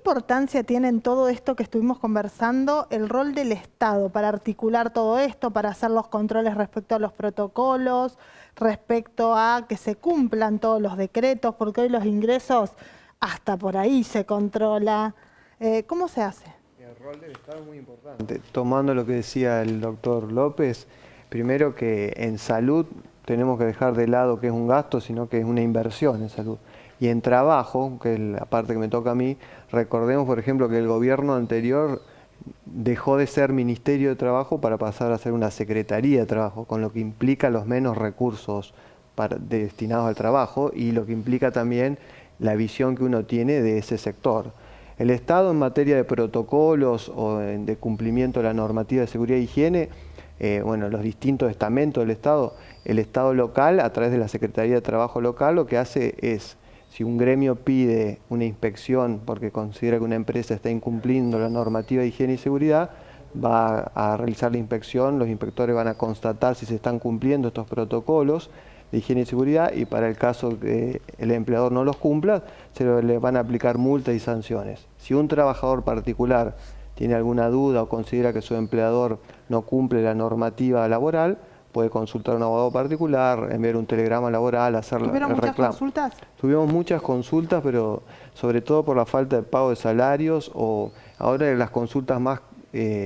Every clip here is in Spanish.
importancia tiene en todo esto que estuvimos conversando el rol del Estado para articular todo esto, para hacer los controles respecto a los protocolos, respecto a que se cumplan todos los decretos, porque hoy los ingresos hasta por ahí se controla? ¿Cómo se hace? El rol del Estado es muy importante. Tomando lo que decía el doctor López, primero que en salud tenemos que dejar de lado que es un gasto, sino que es una inversión en salud. Y en trabajo, que es la parte que me toca a mí, recordemos, por ejemplo, que el gobierno anterior dejó de ser Ministerio de Trabajo para pasar a ser una Secretaría de Trabajo, con lo que implica los menos recursos destinados al trabajo y lo que implica también la visión que uno tiene de ese sector. El Estado en materia de protocolos o de cumplimiento de la normativa de seguridad e higiene, bueno, los distintos estamentos del Estado, el Estado local, a través de la Secretaría de Trabajo local, lo que hace es, si un gremio pide una inspección porque considera que una empresa está incumpliendo la normativa de higiene y seguridad, va a realizar la inspección, los inspectores van a constatar si se están cumpliendo estos protocolos de higiene y seguridad, y para el caso que el empleador no los cumpla, le van a aplicar multas y sanciones. Si un trabajador particular tiene alguna duda o considera que su empleador no cumple la normativa laboral, puede consultar a un abogado particular, enviar un telegrama laboral, hacer el reclamo. ¿Tuvieron muchas consultas? Tuvimos muchas consultas, pero sobre todo por la falta de pago de salarios, o ahora las consultas más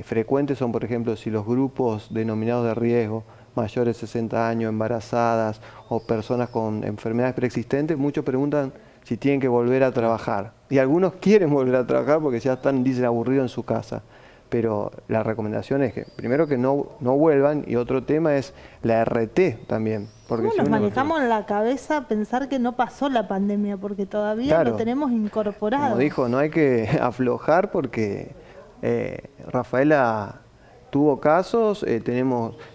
frecuentes son, por ejemplo, si los grupos denominados de riesgo, mayores de 60 años, embarazadas o personas con enfermedades preexistentes, muchos preguntan si tienen que volver a trabajar. Y algunos quieren volver a trabajar porque ya están, dicen, aburridos en su casa. Pero la recomendación es que, primero, que no vuelvan, y otro tema es la RT también. Porque ¿Cómo nos manejamos en la cabeza pensar que no pasó la pandemia? Porque todavía lo tenemos incorporado. Como dijo, no hay que aflojar porque Rafaela tuvo casos,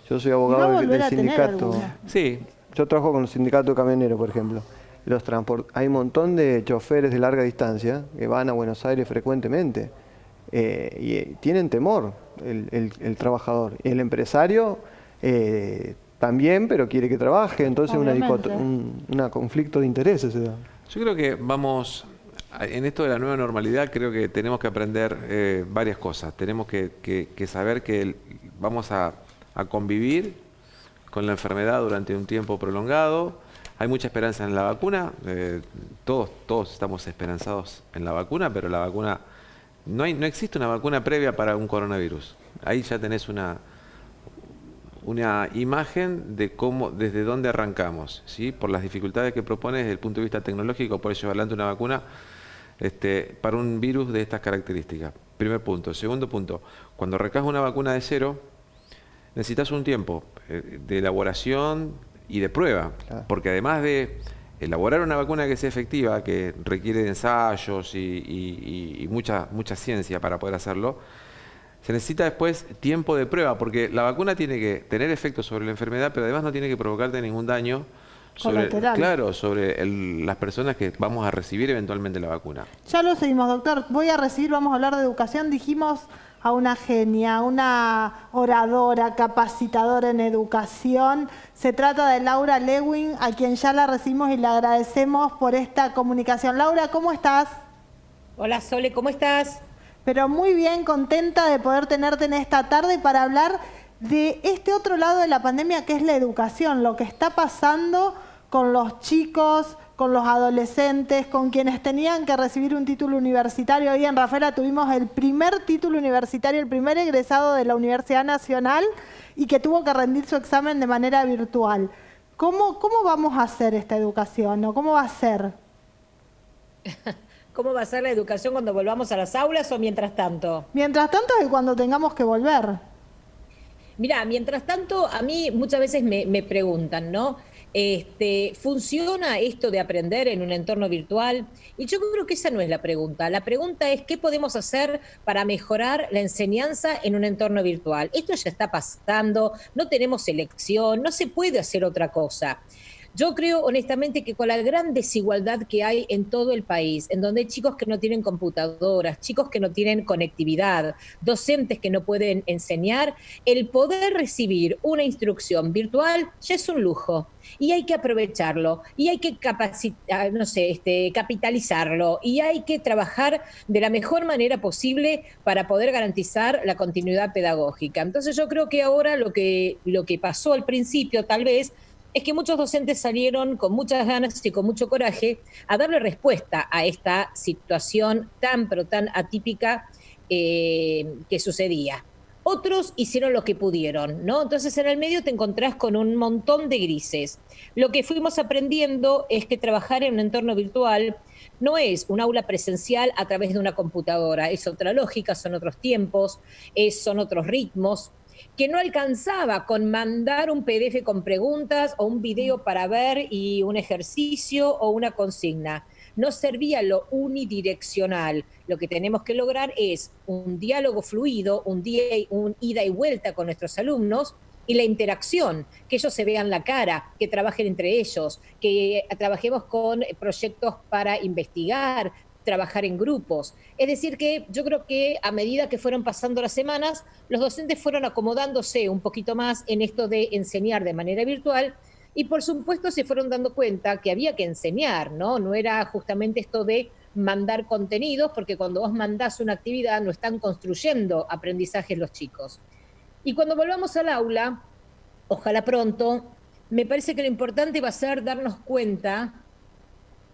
yo soy abogado del sindicato. Sí. Yo trabajo con el sindicato de camioneros, por ejemplo. Hay un montón de choferes de larga distancia que van a Buenos Aires frecuentemente. Y tienen temor el trabajador. Y el empresario también, pero quiere que trabaje. Entonces un conflicto de intereses se da. Yo creo que vamos, en esto de la nueva normalidad, creo que tenemos que aprender varias cosas. Tenemos que saber que vamos a convivir con la enfermedad durante un tiempo prolongado. Hay mucha esperanza en la vacuna. Todos estamos esperanzados en la vacuna, pero la vacuna... No existe una vacuna previa para un coronavirus. Ahí ya tenés una imagen de cómo, desde dónde arrancamos, ¿sí? Por las dificultades que propone desde el punto de vista tecnológico, por llevar adelante una vacuna para un virus de estas características. Primer punto. Segundo punto, cuando arrancás una vacuna de cero, necesitas un tiempo de elaboración y de prueba, porque además de elaborar una vacuna que sea efectiva, que requiere de ensayos y mucha ciencia para poder hacerlo, se necesita después tiempo de prueba, porque la vacuna tiene que tener efecto sobre la enfermedad, pero además no tiene que provocarte ningún daño sobre las personas que vamos a recibir eventualmente la vacuna. Ya lo seguimos, doctor. Vamos a hablar de educación. Dijimos a una genia, una oradora, capacitadora en educación. Se trata de Laura Lewin, a quien ya la recibimos y le agradecemos por esta comunicación. Laura, ¿cómo estás? Hola Sole, ¿cómo estás? Pero muy bien, contenta de poder tenerte en esta tarde para hablar de este otro lado de la pandemia, que es la educación, lo que está pasando con los chicos, con los adolescentes, con quienes tenían que recibir un título universitario. Hoy en Rafaela tuvimos el primer título universitario, el primer egresado de la Universidad Nacional y que tuvo que rendir su examen de manera virtual. ¿Cómo vamos a hacer esta educación? ¿O cómo va a ser? ¿Cómo va a ser la educación cuando volvamos a las aulas o mientras tanto? Mientras tanto es cuando tengamos que volver. Mirá, mientras tanto, a mí muchas veces me preguntan, ¿no? ¿Funciona esto de aprender en un entorno virtual? Y yo creo que esa no es la pregunta. La pregunta es ¿qué podemos hacer para mejorar la enseñanza en un entorno virtual? Esto ya está pasando, no tenemos elección, no se puede hacer otra cosa. Yo creo honestamente que con la gran desigualdad que hay en todo el país, en donde hay chicos que no tienen computadoras, chicos que no tienen conectividad, docentes que no pueden enseñar, el poder recibir una instrucción virtual ya es un lujo. Y hay que aprovecharlo, y hay que capitalizarlo, y hay que trabajar de la mejor manera posible para poder garantizar la continuidad pedagógica. Entonces yo creo que ahora lo que pasó al principio tal vez es que muchos docentes salieron con muchas ganas y con mucho coraje a darle respuesta a esta situación tan pero tan atípica que sucedía. Otros hicieron lo que pudieron, ¿no? Entonces en el medio te encontrás con un montón de grises. Lo que fuimos aprendiendo es que trabajar en un entorno virtual no es un aula presencial a través de una computadora, es otra lógica, son otros tiempos, son otros ritmos, que no alcanzaba con mandar un PDF con preguntas o un video para ver y un ejercicio o una consigna. No servía lo unidireccional. Lo que tenemos que lograr es un diálogo fluido, un ida y vuelta con nuestros alumnos y la interacción, que ellos se vean la cara, que trabajen entre ellos, que trabajemos con proyectos para investigar, trabajar en grupos. Es decir que yo creo que a medida que fueron pasando las semanas, los docentes fueron acomodándose un poquito más en esto de enseñar de manera virtual y por supuesto se fueron dando cuenta que había que enseñar, ¿no? No era justamente esto de mandar contenidos, porque cuando vos mandás una actividad no están construyendo aprendizajes los chicos. Y cuando volvamos al aula, ojalá pronto, me parece que lo importante va a ser darnos cuenta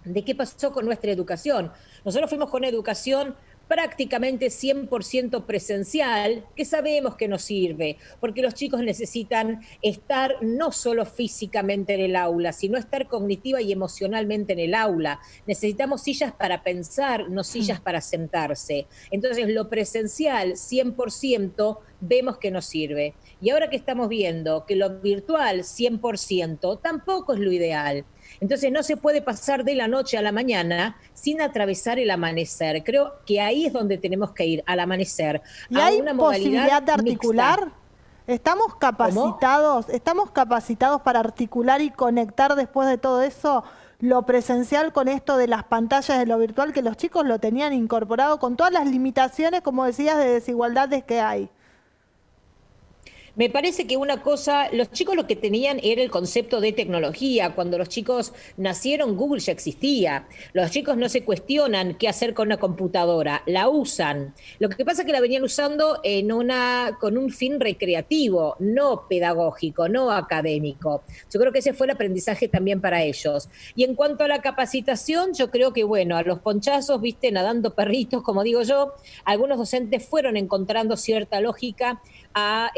de qué pasó con nuestra educación. Nosotros fuimos con educación prácticamente 100% presencial, que sabemos que nos sirve, porque los chicos necesitan estar no solo físicamente en el aula, sino estar cognitiva y emocionalmente en el aula. Necesitamos sillas para pensar, no sillas para sentarse. Entonces, lo presencial 100% vemos que nos sirve. Y ahora que estamos viendo que lo virtual 100% tampoco es lo ideal. Entonces no se puede pasar de la noche a la mañana sin atravesar el amanecer. Creo que ahí es donde tenemos que ir, al amanecer. ¿Y hay una posibilidad de articular? Mixta. ¿Estamos capacitados para articular y conectar después de todo eso lo presencial con esto de las pantallas de lo virtual, que los chicos lo tenían incorporado con todas las limitaciones, como decías, de desigualdades que hay? Me parece que una cosa, los chicos lo que tenían era el concepto de tecnología. Cuando los chicos nacieron, Google ya existía. Los chicos no se cuestionan qué hacer con una computadora, la usan. Lo que pasa es que la venían usando con un fin recreativo, no pedagógico, no académico. Yo creo que ese fue el aprendizaje también para ellos. Y en cuanto a la capacitación, yo creo que, bueno, a los ponchazos, viste, nadando perritos, como digo yo, algunos docentes fueron encontrando cierta lógica a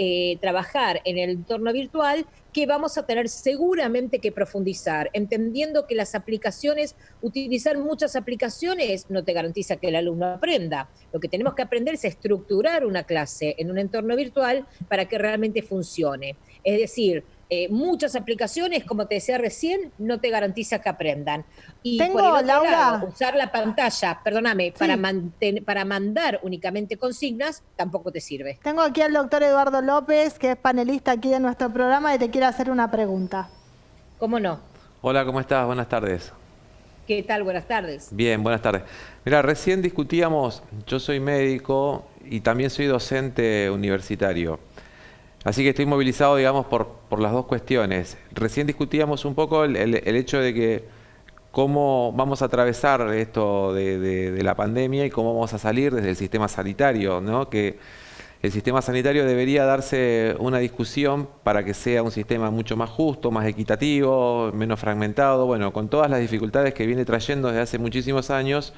trabajar en el entorno virtual, que vamos a tener seguramente que profundizar, entendiendo que las aplicaciones, utilizar muchas aplicaciones no te garantiza que el alumno aprenda. Lo que tenemos que aprender es estructurar una clase en un entorno virtual para que realmente funcione. Es decir, muchas aplicaciones, como te decía recién, no te garantiza que aprendan. Y por el otro lado, usar la pantalla, perdóname, sí, para mandar únicamente consignas, tampoco te sirve. Tengo aquí al doctor Eduardo López, que es panelista aquí en nuestro programa y te quiere hacer una pregunta. ¿Cómo no? Hola, ¿cómo estás? Buenas tardes. ¿Qué tal? Buenas tardes. Bien, buenas tardes. Mira, recién discutíamos, yo soy médico y también soy docente universitario. Así que estoy movilizado, digamos, por las dos cuestiones. Recién discutíamos un poco el hecho de que cómo vamos a atravesar esto de la pandemia y cómo vamos a salir desde el sistema sanitario, ¿no? Que el sistema sanitario debería darse una discusión para que sea un sistema mucho más justo, más equitativo, menos fragmentado, bueno, con todas las dificultades que viene trayendo desde hace muchísimos años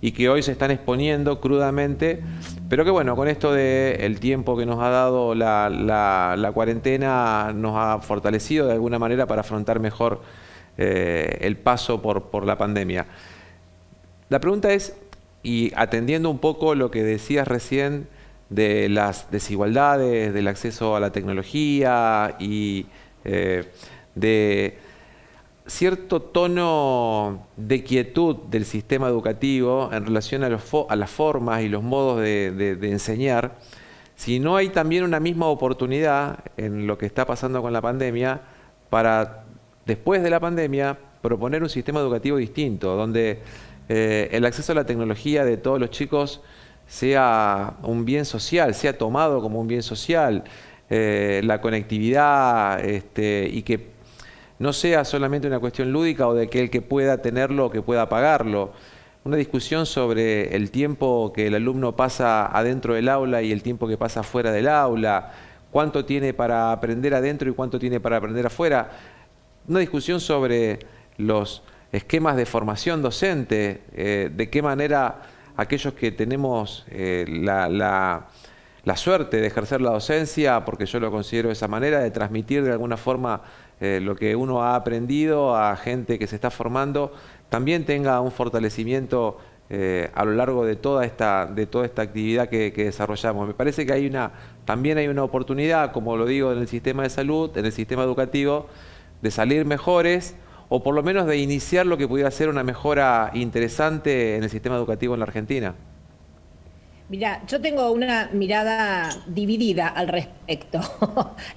y que hoy se están exponiendo crudamente, pero que bueno, con esto del tiempo que nos ha dado la cuarentena, nos ha fortalecido de alguna manera para afrontar mejor el paso por la pandemia. La pregunta es, y atendiendo un poco lo que decías recién de las desigualdades, del acceso a la tecnología y de cierto tono de quietud del sistema educativo en relación a las formas y los modos de enseñar, si no hay también una misma oportunidad en lo que está pasando con la pandemia para después de la pandemia, proponer un sistema educativo distinto, donde el acceso a la tecnología de todos los chicos sea un bien social, sea tomado como un bien social, la conectividad, y que no sea solamente una cuestión lúdica o de que el que pueda tenerlo o que pueda pagarlo. Una discusión sobre el tiempo que el alumno pasa adentro del aula y el tiempo que pasa fuera del aula, cuánto tiene para aprender adentro y cuánto tiene para aprender afuera. Una discusión sobre los esquemas de formación docente, de qué manera aquellos que tenemos la suerte de ejercer la docencia, porque yo lo considero de esa manera, de transmitir de alguna forma lo que uno ha aprendido a gente que se está formando, también tenga un fortalecimiento a lo largo de toda esta actividad que desarrollamos. Me parece que también hay una oportunidad, como lo digo, en el sistema de salud, en el sistema educativo, de salir mejores, o por lo menos de iniciar lo que pudiera ser una mejora interesante en el sistema educativo en la Argentina. Mira, yo tengo una mirada dividida al respecto.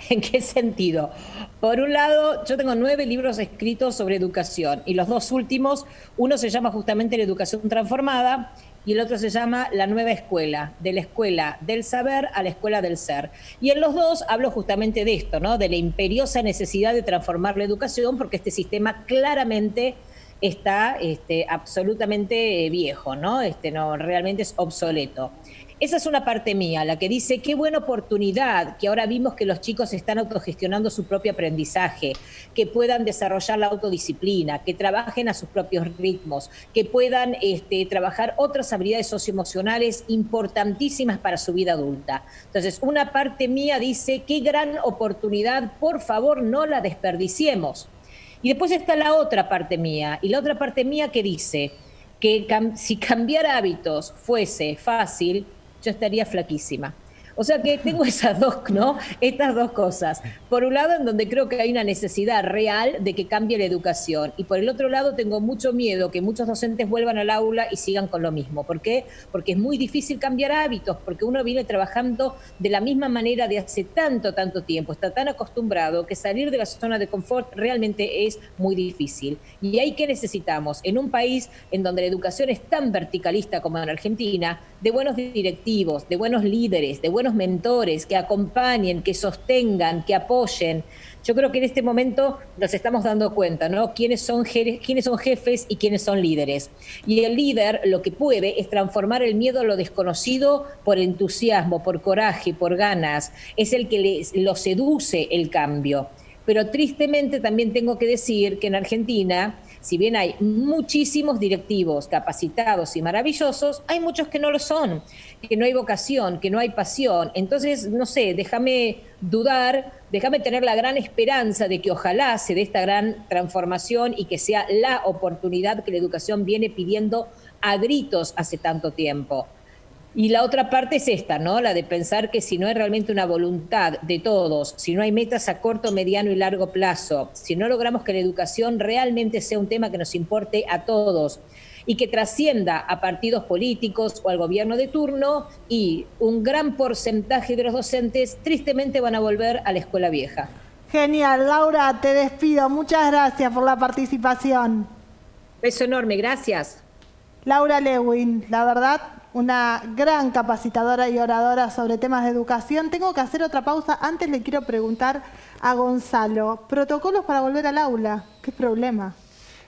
¿En qué sentido? Por un lado, yo tengo 9 libros escritos sobre educación y los 2 últimos, uno se llama justamente La educación transformada y el otro se llama La nueva escuela, de la escuela del saber a la escuela del ser. Y en los 2 hablo justamente de esto, ¿no? De la imperiosa necesidad de transformar la educación porque este sistema claramente está absolutamente viejo, ¿no? No, realmente es obsoleto. Esa es una parte mía, la que dice qué buena oportunidad que ahora vimos que los chicos están autogestionando su propio aprendizaje, que puedan desarrollar la autodisciplina, que trabajen a sus propios ritmos, que puedan trabajar otras habilidades socioemocionales importantísimas para su vida adulta. Entonces, una parte mía dice qué gran oportunidad, por favor no la desperdiciemos. Y después está la otra parte mía, y la otra parte mía que dice que si cambiar hábitos fuese fácil, yo estaría flaquísima. O sea que tengo esas dos, ¿no? Estas dos cosas. Por un lado, en donde creo que hay una necesidad real de que cambie la educación. Y por el otro lado, tengo mucho miedo que muchos docentes vuelvan al aula y sigan con lo mismo. ¿Por qué? Porque es muy difícil cambiar hábitos, porque uno viene trabajando de la misma manera de hace tanto tiempo. Está tan acostumbrado que salir de la zona de confort realmente es muy difícil. Y ahí, ¿qué necesitamos? En un país en donde la educación es tan verticalista como en Argentina, de buenos directivos, de buenos líderes, de buenos mentores que acompañen, que sostengan, que apoyen. Yo creo que en este momento nos estamos dando cuenta, ¿no? Quiénes son jefes y quiénes son líderes. Y el líder lo que puede es transformar el miedo a lo desconocido por entusiasmo, por coraje, por ganas. Es el que lo seduce el cambio. Pero tristemente también tengo que decir que en Argentina, si bien hay muchísimos directivos capacitados y maravillosos, hay muchos que no lo son, que no hay vocación, que no hay pasión. Entonces, no sé, déjame dudar, déjame tener la gran esperanza de que ojalá se dé esta gran transformación y que sea la oportunidad que la educación viene pidiendo a gritos hace tanto tiempo. Y la otra parte es esta, ¿no? La de pensar que si no hay realmente una voluntad de todos, si no hay metas a corto, mediano y largo plazo, si no logramos que la educación realmente sea un tema que nos importe a todos y que trascienda a partidos políticos o al gobierno de turno, y un gran porcentaje de los docentes tristemente van a volver a la escuela vieja. Genial, Laura, te despido. Muchas gracias por la participación. Beso enorme, gracias. Laura Lewin, la verdad, una gran capacitadora y oradora sobre temas de educación. Tengo que hacer otra pausa. Antes le quiero preguntar a Gonzalo, protocolos para volver al aula. ¿Qué problema?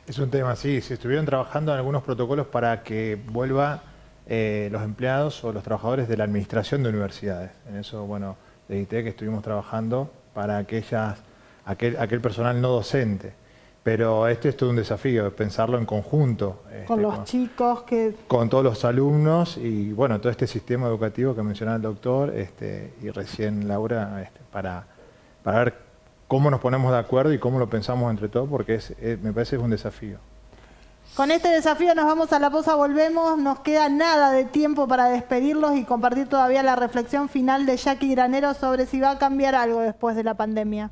Es un tema, sí. Se estuvieron trabajando en algunos protocolos para que vuelva los empleados o los trabajadores de la administración de universidades. En eso, bueno, le dije que estuvimos trabajando para aquel personal no docente. Pero este es todo un desafío, pensarlo en conjunto. Con los chicos que... Con todos los alumnos y, bueno, todo este sistema educativo que mencionaba el doctor y recién Laura, para ver cómo nos ponemos de acuerdo y cómo lo pensamos entre todos, porque me parece que es un desafío. Con este desafío nos vamos a la pausa, volvemos. Nos queda nada de tiempo para despedirlos y compartir todavía la reflexión final de Jackie Granero sobre si va a cambiar algo después de la pandemia.